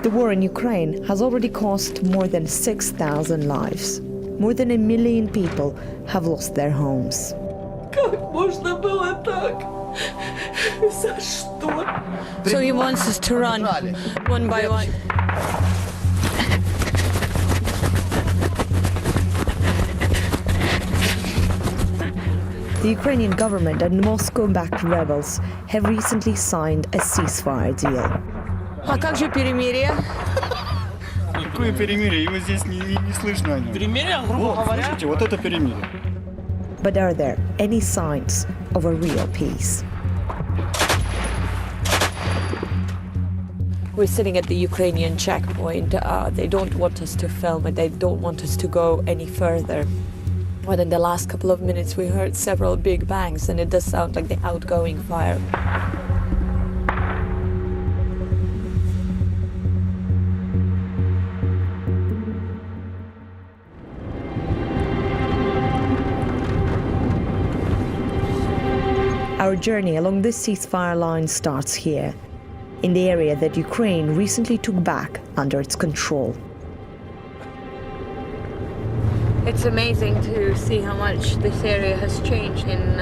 The war in Ukraine has already cost more than 6,000 lives. More than 1 million people have lost their homes. Как можно было так? За что? So he wants us to run one by one. The Ukrainian government and Moscow-backed rebels have recently signed a ceasefire deal. А как же перемирие? Какое перемирие? Его здесь не слышно о нем. Перемирие, грубо говоря. Слушайте, вот это перемирие. But are there any signs of a real peace? We're sitting at the Ukrainian checkpoint. They don't want us to film it. They don't want us to go any further. But in the last couple of minutes, we heard several big bangs, and it does sound like the outgoing fire. Our journey along this ceasefire line starts here, in the area that Ukraine recently took back under its control. It's amazing to see how much this area has changed in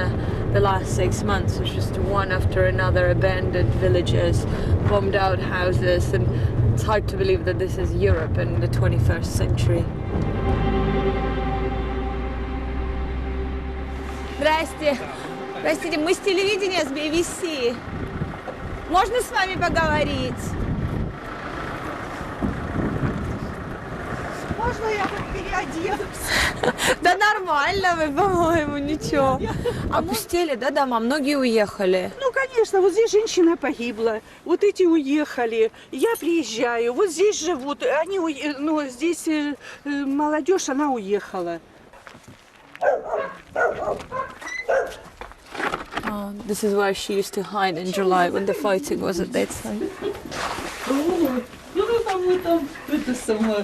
the last 6 months. It's just one after another, abandoned villages, bombed out houses, and it's hard to believe that this is Europe in the 21st century. Здрасте. Простите, мы с телевидения, с BBC. Можно с вами поговорить? Можно я хоть переоденусь? Да нормально вы, по-моему, ничего. Опустили, да, дома? Многие уехали. Ну, конечно, вот здесь женщина погибла, вот эти уехали, я приезжаю, вот здесь живут, они, ну, здесь молодежь, она уехала. This is where she used to hide in July when the fighting was at that time. Ну, там вы там, это само,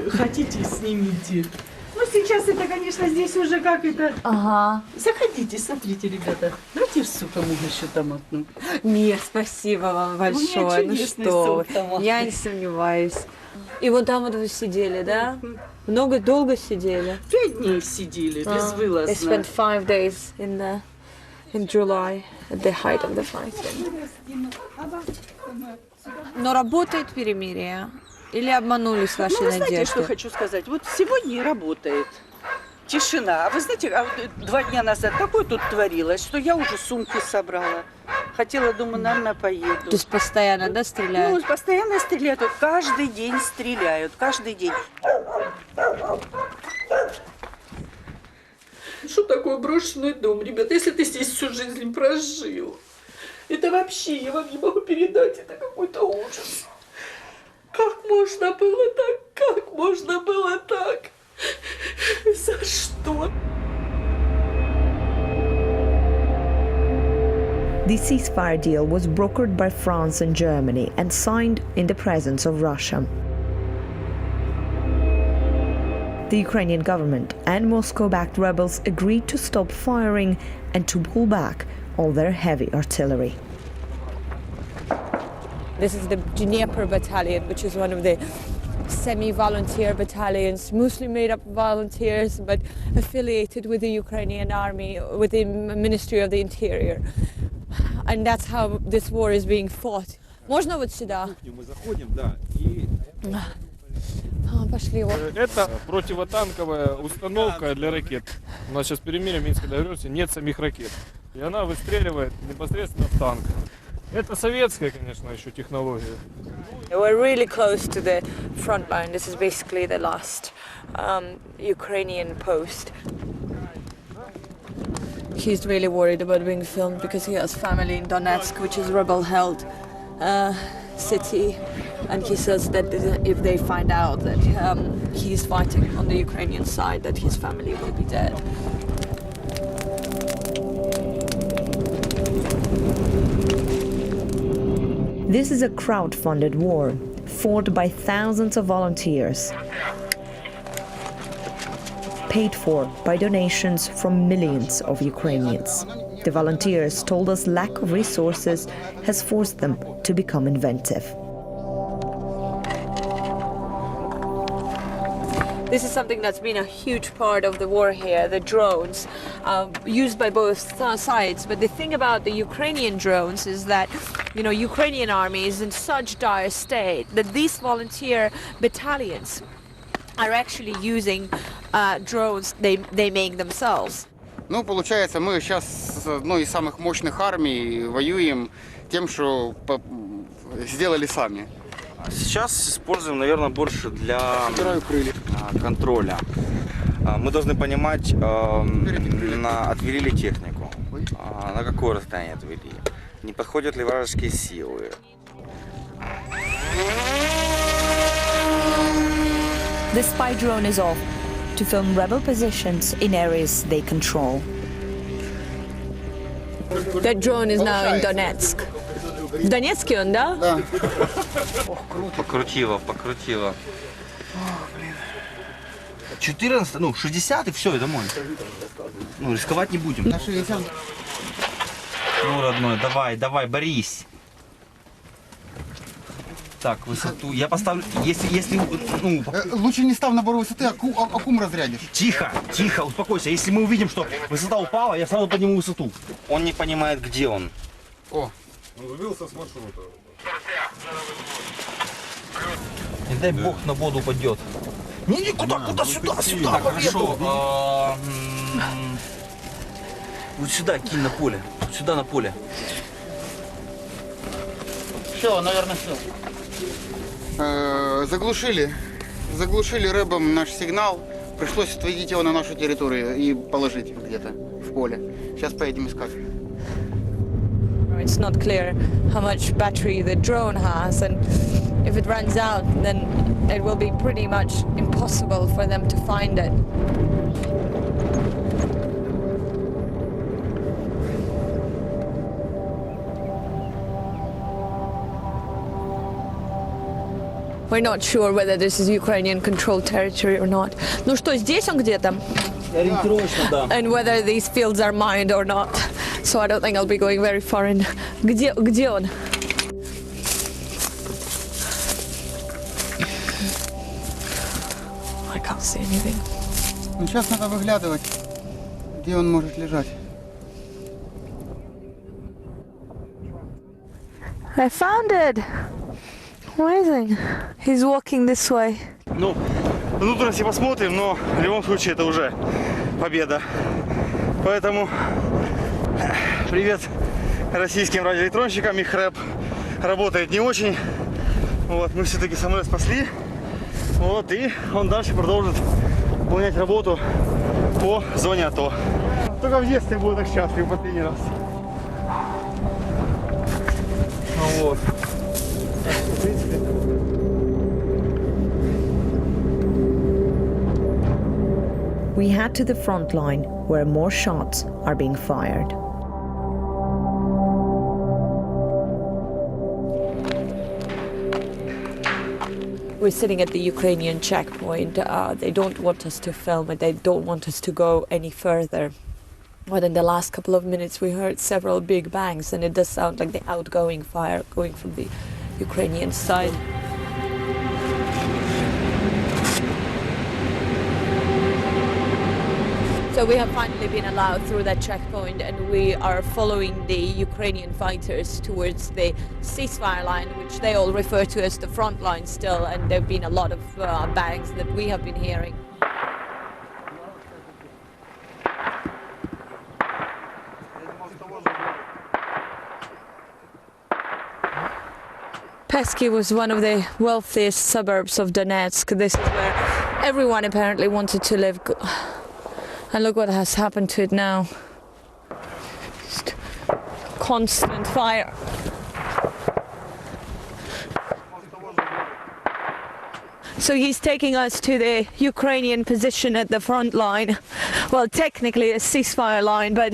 хотите, снимите. Ну, сейчас это, конечно, здесь уже как это... Ага. Заходите, смотрите, ребята. Давайте супом еще томатную. Нет, спасибо вам большое. Ну что вы, я не сомневаюсь. И вот там вот вы сидели, да? Долго сидели? 5 дней сидели, безвылазно. They spent 5 days in July at the height of the fighting. Но работает перемирие? Или обманулись ваши Ну, вы знаете, что надежды? хочу сказать? Вот сегодня и работает. Тишина. А вы знаете, 2 дня назад такое тут творилось, что я уже сумки собрала. Хотела, думаю, наверное, поеду. То есть постоянно, да, стреляют? Ну, постоянно стреляют. Вот каждый день стреляют. Каждый день. Что такое брошенный дом, ребята? Если ты здесь всю жизнь прожил, это вообще, я вам не могу передать, это какой-то ужас. Как можно было так? Как можно было так? За что? The ceasefire deal was brokered by France and Germany and signed in the presence of Russia. The Ukrainian government and Moscow-backed rebels agreed to stop firing and to pull back all their heavy artillery. This is the Dnieper battalion, which is one of the semi-volunteer battalions, mostly made up of volunteers, but affiliated with the Ukrainian army, with the Ministry of the Interior. And that's how this war is being fought. Можно вот сюда? Мы заходим, да, и Пошли вот. это противотанковая установка для ракет. У нас сейчас перемирие Минской договоренности, нет самих ракет. И она выстреливает непосредственно в танк. Это советская, конечно, еще технология. We're really close to the front line. This is basically the last Ukrainian post. He's really worried about being filmed because he has family in Donetsk, which is rebel-held city. And he says that if they find out that he's fighting on the Ukrainian side, that his family will be dead. This is a crowd-funded war, fought by thousands of volunteers, paid for by donations from millions of Ukrainians. The volunteers told us lack of resources has forced them to become inventive. This is something that's been a huge part of the war here, the drones, used by both sides. But the thing about the Ukrainian drones is that, Ukrainian army is in such dire state that these volunteer battalions are actually using drones they make themselves. Ну, получается, мы сейчас с одной из самых мощных армий воюем тем, что сделали сами. Сейчас используем, наверное, больше для контроля. Мы должны понимать, отвели ли технику, на какое расстояние отвели, не подходят ли вражеские силы. The spy drone is off to film rebel positions in areas they control. That drone is now in Donetsk. В Донецке он, да? Да. Покрутило. 14, 60 и все, и домой. Рисковать не будем. На 60. Родной, давай, борись. Так, высоту. Я поставлю, если Лучше не став набор высоты, аккум разрядишь. Тихо, успокойся. Если мы увидим, что высота упала, я сразу подниму высоту. Он не понимает, где он. О. Он сбился с маршрута. Не дай бог на воду упадет. Не, куда, сюда, хорошо. Вот сюда кинь на поле. Сюда на поле. Все, наверное, все. Заглушили рэбом наш сигнал. Пришлось отводить его на нашу территорию и положить где-то в поле. Сейчас поедем искать. It's not clear how much battery the drone has, and if it runs out, then it will be pretty much impossible for them to find it. We're not sure whether this is Ukrainian-controlled territory or not. Ну что, здесь он где-то? Ориентировочно, да. And whether these fields are mined or not. So I don't think I'll be going very far in. Где он? I can't see anything. Ну, сейчас надо выглядывать, где он может лежать. I found it. Amazing. He's walking this way. Внутренности посмотрим, но в любом случае это уже победа. Поэтому привет российским радиоэлектронщикам, их рэп работает не очень. Мы все-таки самолет спасли. И он дальше продолжит выполнять работу по зоне АТО. Только в детстве был так счастлив последний раз. We head to the front line where more shots are being fired. We're sitting at the Ukrainian checkpoint. They don't want us to film it. They don't want us to go any further. But in the last couple of minutes, we heard several big bangs, and it does sound like the outgoing fire going from the Ukrainian side. So we have finally been allowed through that checkpoint, and we are following the Ukrainian fighters towards the ceasefire line, which they all refer to as the front line still, and there have been a lot of bangs that we have been hearing. Pesky was one of the wealthiest suburbs of Donetsk. This is where everyone apparently wanted to live. And look what has happened to it now. Just constant fire. So he's taking us to the Ukrainian position at the front line. Well, technically a ceasefire line, but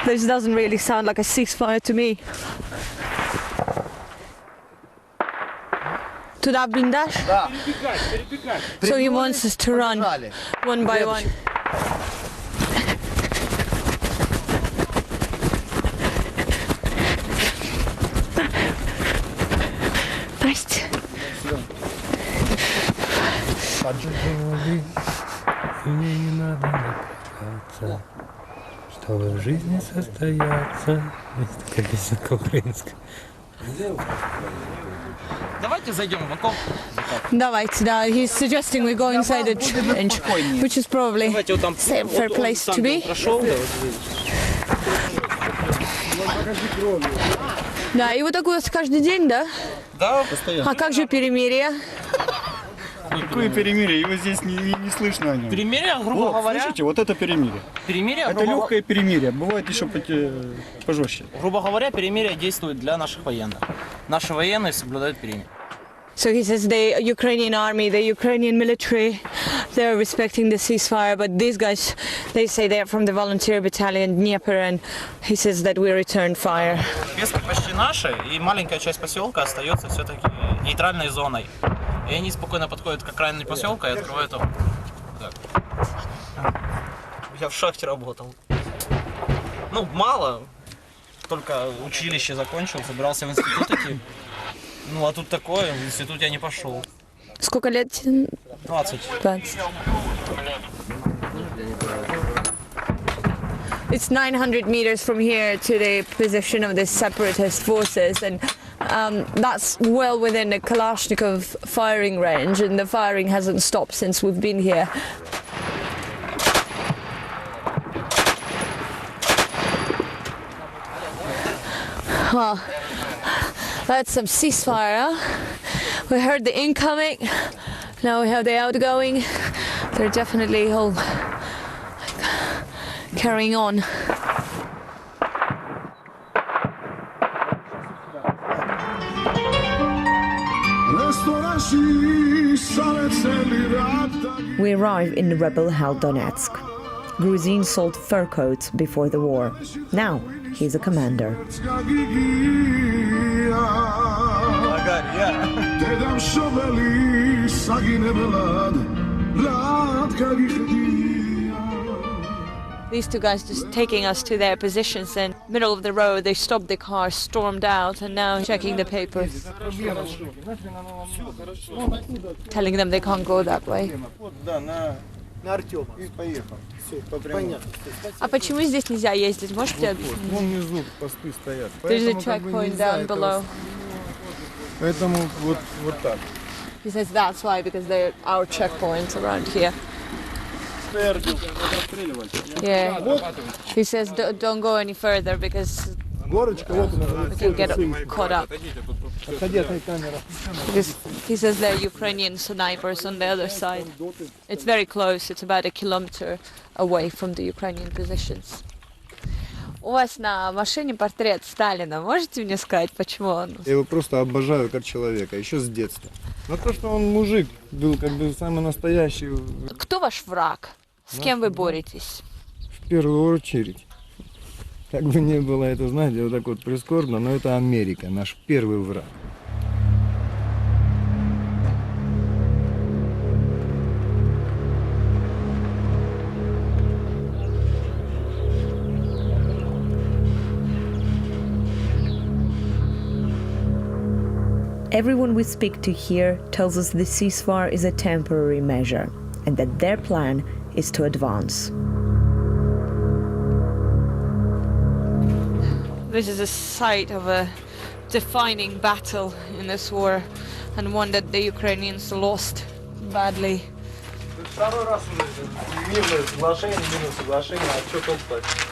this doesn't really sound like a ceasefire to me. Туда блиндаж? Да. So he wants us to run one by one. Мне не надо напрягаться, чтобы в жизни состояться. Есть такая песенка украинская. Давайте зайдем в окоп. Давайте, да. He's suggesting we go inside the trench, which is probably safer place to be. Да, и вот так у вас каждый день, да? Да, постоянно. А как же перемирие? Какое перемирие? Его здесь не слышно о нем. Перемирие, грубо говоря. Слышите, вот это перемирие. Перемирие, Это легкое перемирие. Бывает еще пожестче. грубо говоря, перемирие действует для наших военных. Наши военные соблюдают перемирие. So he says the Ukrainian army, the Ukrainian military, they're respecting the ceasefire, but these guys, they say they're from the volunteer battalion Dnieper, and he says that we returned fire. Пески почти наши, и маленькая часть поселка остается все-таки нейтральной зоной. И они спокойно подходят к окраине поселка и открывают окна. Я в шахте работал. Ну, мало. Только училище закончил, собирался в институт идти. Ну, а тут такое, в институт я не пошел. Сколько лет? 20. 20. It's 900 meters from here to the position of the separatist forces, and that's well within the Kalashnikov firing range, and the firing hasn't stopped since we've been here. Well, that's some ceasefire. We heard the incoming, now we have the outgoing. They're definitely all carrying on. We arrive in rebel-held Donetsk. Gruzin sold fur coats before the war. Now he's a commander. These two guys just taking us to their positions, and middle of the road they stopped the car, stormed out, and now checking the papers, telling them they can't go that way. А почему здесь нельзя ездить? Можете объяснить? Вон внизу посты стоят. There's a checkpoint down below. Поэтому вот так. He says that's why, because they're our checkpoints around here. Yeah. He says don't go any further because we can get caught up. Because he says there are Ukrainian snipers on the other side. It's very close. It's about 1 kilometer away from the Ukrainian positions. У вас на машине портрет Сталина. Можете мне сказать, почему он? Я его просто обожаю как человека, еще с детства. Но то, что он мужик, был как бы самый настоящий. Кто ваш враг? С кем вы боретесь? В первую очередь. Как бы не было это, знаете, вот так вот прискорбно, но это Америка, наш первый враг. Everyone we speak to here tells us the ceasefire is a temporary measure and that their plan is to advance. This is a site of a defining battle in this war, and one that the Ukrainians lost badly.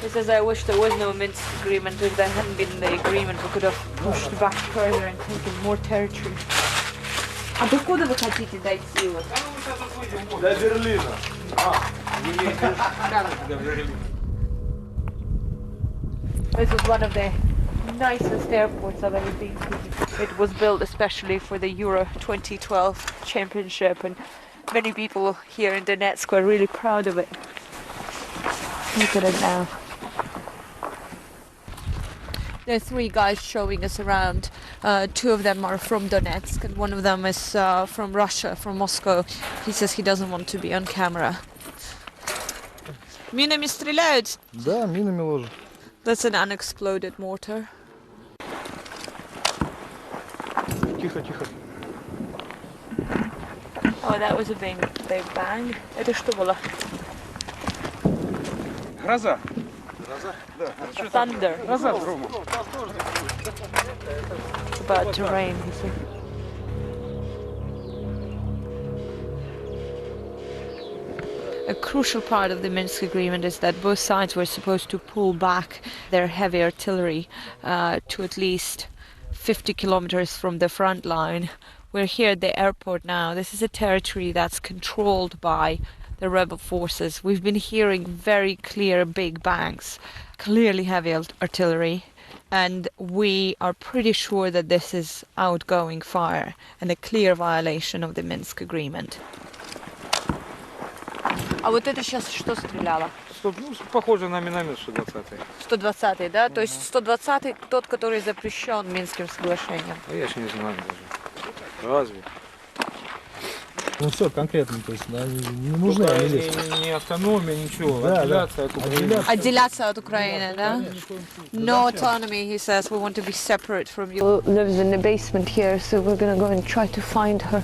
He says, I wish there was no Minsk agreement. If there hadn't been the agreement, we could have pushed back further and taken more territory. А докуда вы хотите дойти? До Берлина. This was one of the nicest airports I've ever been to. It was built especially for the Euro 2012 championship, and many people here in Donetsk were really proud of it. Look at it now. There are 3 guys showing us around. 2 of them are from Donetsk, and one of them is from Russia, from Moscow. He says he doesn't want to be on camera. Минами стреляют? Да, минами ложат. That's an unexploded mortar. Тихо, тихо. Oh, that was a big bang. Это что было? Гроза. Thunder. Гроза грома. It's about to rain, he said. A crucial part of the Minsk agreement is that both sides were supposed to pull back their heavy artillery to at least 50 kilometers from the front line. We're here at the airport now. This is a territory that's controlled by the rebel forces. We've been hearing very clear big bangs, clearly heavy artillery, and we are pretty sure that this is outgoing fire and a clear violation of the Minsk agreement. А вот это сейчас что стреляло? Ну, похоже на миномет 120-й. 120-й, да? То есть 120-й тот, который запрещен Минским соглашением. А я ж не знаю даже. Разве? Ну все конкретно, то есть не нужна ни автономия, ничего. Да, отделяться от Украины. Отделяться от Украины, да? No autonomy, he says. We want to be separate from you. Lives in the basement here, so we're gonna go and try to find her.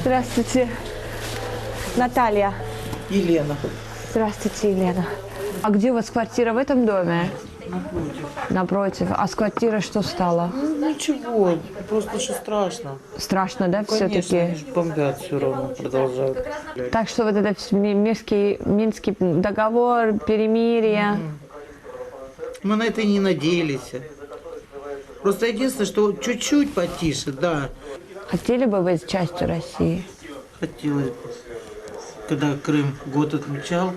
Здравствуйте. Наталья. Елена. Здравствуйте, Елена. А где у вас квартира, в этом доме? Напротив. А с квартирой что стало? Ничего, просто что страшно. Страшно, да, Конечно, все-таки? они ж бомбят все равно, продолжают. Так что вот этот Минский договор, перемирие. Мы на это и не надеялись. Просто единственное, что чуть-чуть потише, да. Хотели бы быть частью России? Хотелось бы. Когда Крым год отмечал,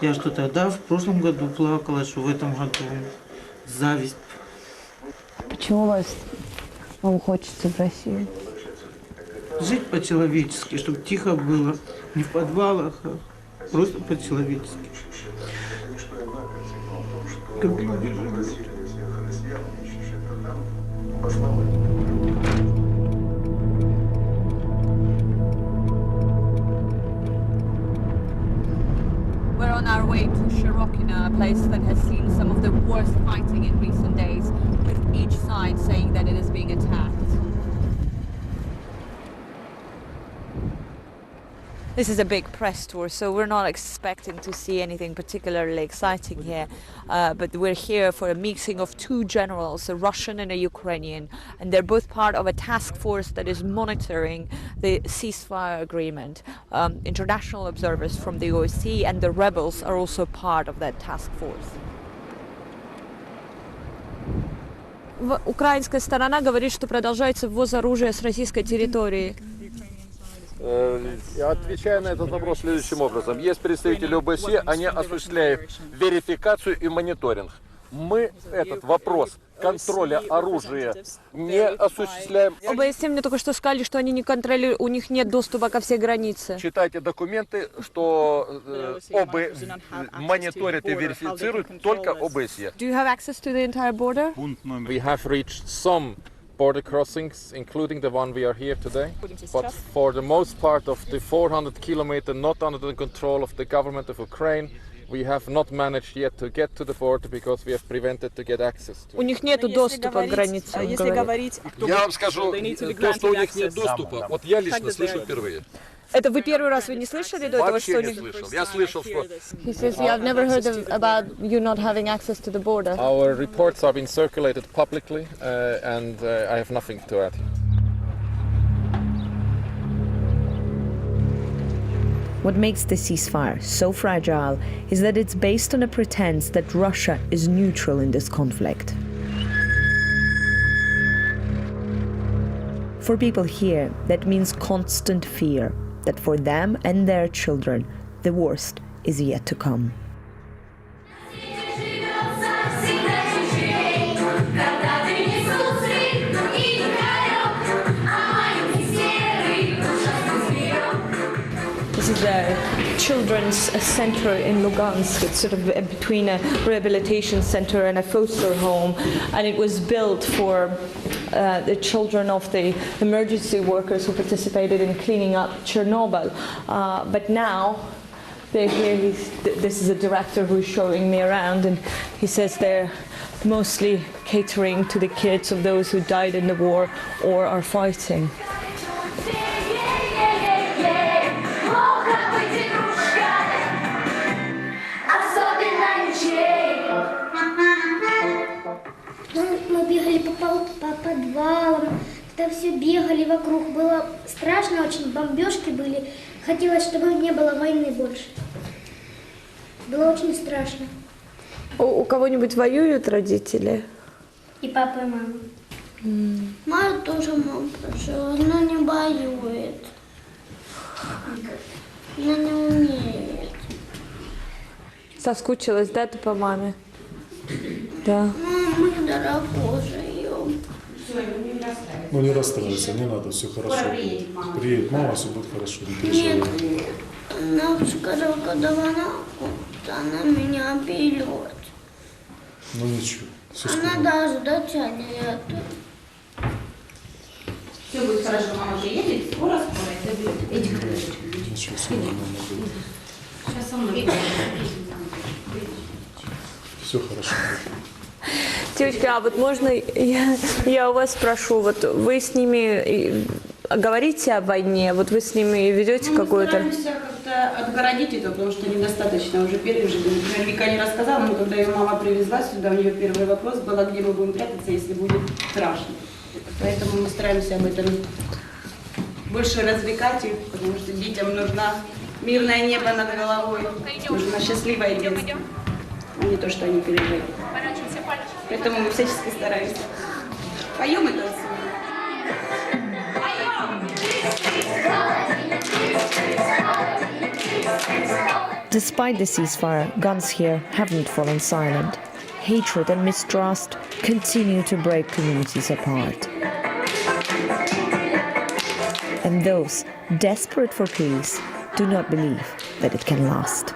я что тогда в прошлом году плакала, что в этом году зависть. Почему вам хочется в Россию? Жить по-человечески, чтобы тихо было, не в подвалах, а просто по-человечески. Как люди живут. We're on our way to Shirokina, a place that has seen some of the worst fighting in recent days, with each side saying that it is being attacked. This is a big press tour, so we're not expecting to see anything particularly exciting here. But we're here for a meeting of two generals, a Russian and a Ukrainian, and they're both part of a task force that is monitoring the ceasefire agreement. International observers from the OSCE and the rebels are also part of that task force. Украинская сторона говорит, что продолжается ввоз оружия с российской территории. Я отвечаю на этот вопрос следующим образом. Есть представители ОБСЕ, они осуществляют верификацию и мониторинг. Мы этот вопрос контроля оружия не осуществляем. ОБСЕ мне только что сказали, что они не контролируют, у них нет доступа ко всей границе. Читайте документы, что мониторят и верифицируют только ОБСЕ. Do you have access to the entire border? We have reached some border crossings, including the one we are here today. But for the most part of the 400 kilometer not under the control of the government of Ukraine, we have not managed yet to get to the border because we have prevented to get access to it. У них нет доступа к границе. Я вам скажу, то, что у них нет доступа, вот я лично слышу впервые. Это вы первый раз не слышали до этого, что у них... слышал. Я слышал, что... He says, yeah, I've never heard about you not having access to the border. Our reports have been circulated publicly, and I have nothing to add. What makes the ceasefire so fragile is that it's based on a pretense that Russia is neutral in this conflict. For people here, that means constant fear that for them and their children, the worst is yet to come. This is a children's center in Lugansk. It's sort of between a rehabilitation center and a foster home, and it was built for the children of the emergency workers who participated in cleaning up Chernobyl. But now they're here. This is a director who's showing me around, and he says they're mostly catering to the kids of those who died in the war or are fighting. Мы бегали по подвалам, тогда все бегали вокруг. Было страшно очень, бомбежки были. Хотелось, чтобы не было войны больше. Было очень страшно. У кого-нибудь воюют родители? И папа, и мама. Мою тоже мама прожила, но не воюет. Она не умеет. Соскучилась, да, ты по маме? Да. Мы далеко живем. Ну не расстраивайся, не надо, все хорошо будет. Приедет мама, все будет хорошо, не переживай. Нет, она сказала, когда она она меня берет. Ну ничего, все Она скоро. даже дотянет. Все будет хорошо, мама приедет, скоро заберет. Иди, Ничего, все нормально будет. сейчас со мной. Все хорошо. Девочки, а вот можно я у вас спрошу, вот вы с ними говорите о войне, вот вы с ними ведете какую-то... Мы стараемся как-то отгородить это, потому что недостаточно уже пережили. Например, Вика не рассказала, но когда ее мама привезла сюда, у нее первый вопрос был, где мы будем прятаться, если будет страшно. Поэтому мы стараемся об этом больше развлекать их, потому что детям нужно мирное небо над головой, нужно счастливое детство, а не то, что они пережили. Поэтому мы всячески стараемся. Поем и танцуем. Despite the ceasefire, guns here haven't fallen silent. Hatred and mistrust continue to break communities apart. And those desperate for peace do not believe that it can last.